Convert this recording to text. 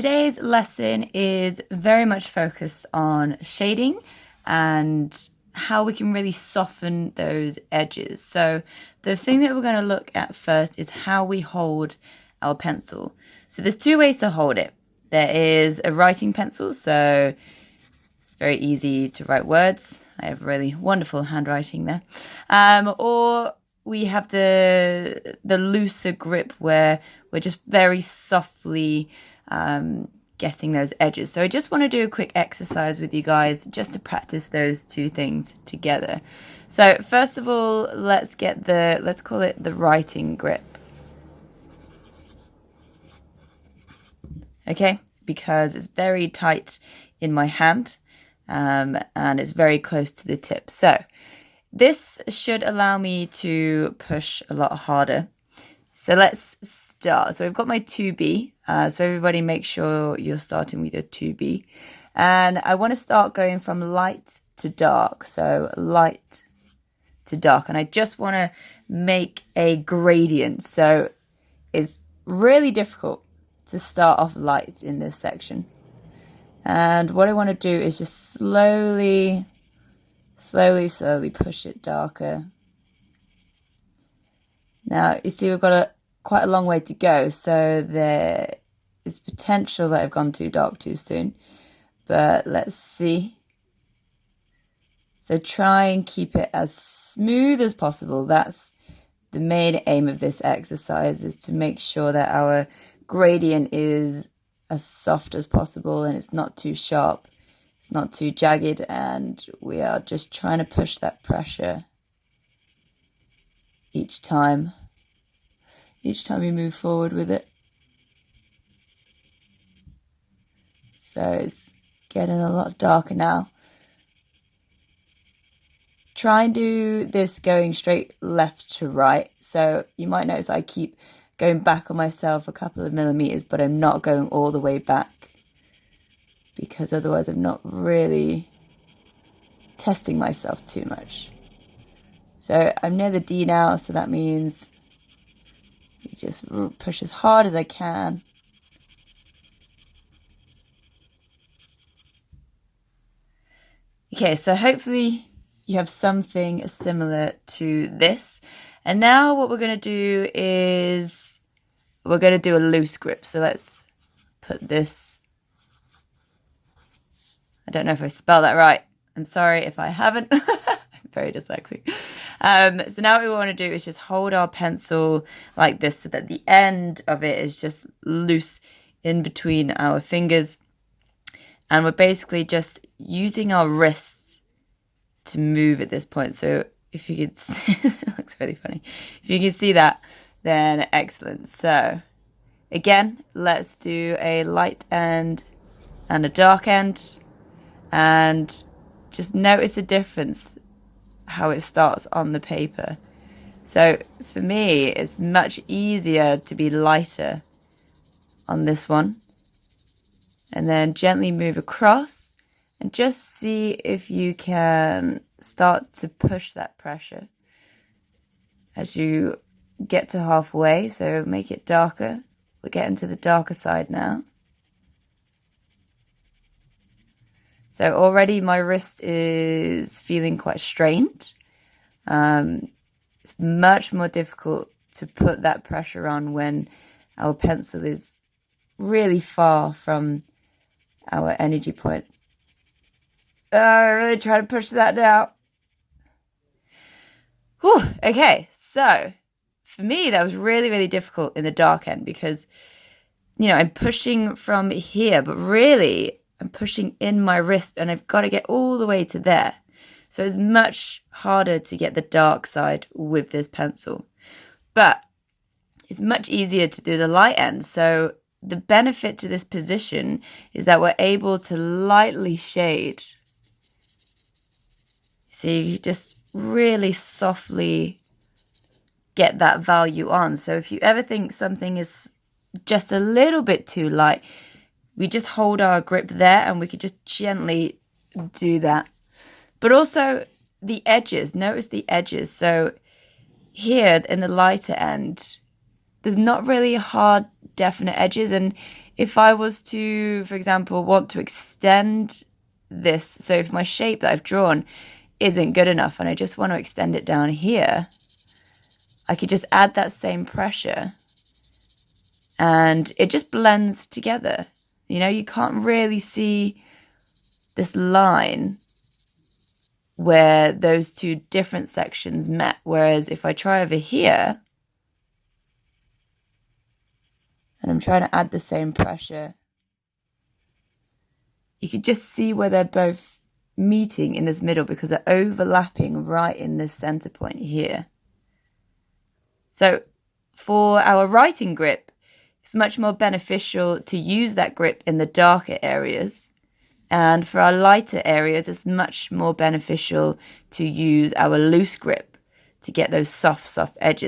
today's lesson is very much focused on shading and how we can really soften those edges. So the thing that we're going to look at first is how we hold our pencil. So there's two ways to hold it. There is a writing pencil, so it's very easy to write words. I have really wonderful handwriting there. Or we have the looser grip where we're just very softly getting those edges. So I just want to do a quick exercise with you guys just to practice those two things together. So first of all, let's call it the writing grip. Okay, because it's very tight in my hand and it's very close to the tip. So this should allow me to push a lot harder. So let's start. So I've got my 2B. So everybody make sure you're starting with your 2B. And I want to start going from light to dark. So light to dark. And I just want to make a gradient. So it's really difficult to start off light in this section. And what I want to do is just slowly push it darker. Now, you see we've got quite a long way to go, so there is potential that I've gone too dark too soon. But let's see. So try and keep it as smooth as possible. That's the main aim of this exercise, is to make sure that our gradient is as soft as possible and it's not too sharp, it's not too jagged, and we are just trying to push that pressure each time we move forward with it. So it's getting a lot darker now. Try and do this going straight left to right. So you might notice I keep going back on myself a couple of millimeters, but I'm not going all the way back because otherwise I'm not really testing myself too much. So I'm near the D now, so that means you just push as hard as I can. Okay, so hopefully you have something similar to this. And now what we're going to do is we're going to do a loose grip. So let's put this. I don't know if I spelled that right. I'm sorry if I haven't. I'm very dyslexic. So now what we want to do is just hold our pencil like this so that the end of it is just loose in between our fingers. And we're basically just using our wrists to move at this point. So if you could see, it looks really funny. If you can see that, then excellent. So again, let's do a light end and a dark end. And just notice the difference, how it starts on the paper. So for me, it's much easier to be lighter on this one. And then gently move across and just see if you can start to push that pressure as you get to halfway. So make it darker. We're getting to the darker side now. So already my wrist is feeling quite strained. It's much more difficult to put that pressure on when our pencil is really far from our energy point. I really try to push that down. Whew, okay, so for me, that was really, really difficult in the dark end because, I'm pushing from here, but really I'm pushing in my wrist and I've got to get all the way to there. So it's much harder to get the dark side with this pencil. But it's much easier to do the light end. So the benefit to this position is that we're able to lightly shade. So you just really softly get that value on. So if you ever think something is just a little bit too light, we just hold our grip there and we could just gently do that. But also the edges, notice the edges. So here in the lighter end, there's not really hard, definite edges, and if I was to, for example, want to extend this, so if my shape that I've drawn isn't good enough and I just want to extend it down here, I could just add that same pressure and it just blends together. You know, you can't really see this line where those two different sections met. Whereas if I try over here, and I'm trying to add the same pressure, you could just see where they're both meeting in this middle because they're overlapping right in this center point here. So for our writing grip, it's much more beneficial to use that grip in the darker areas. And for our lighter areas, it's much more beneficial to use our loose grip to get those soft edges.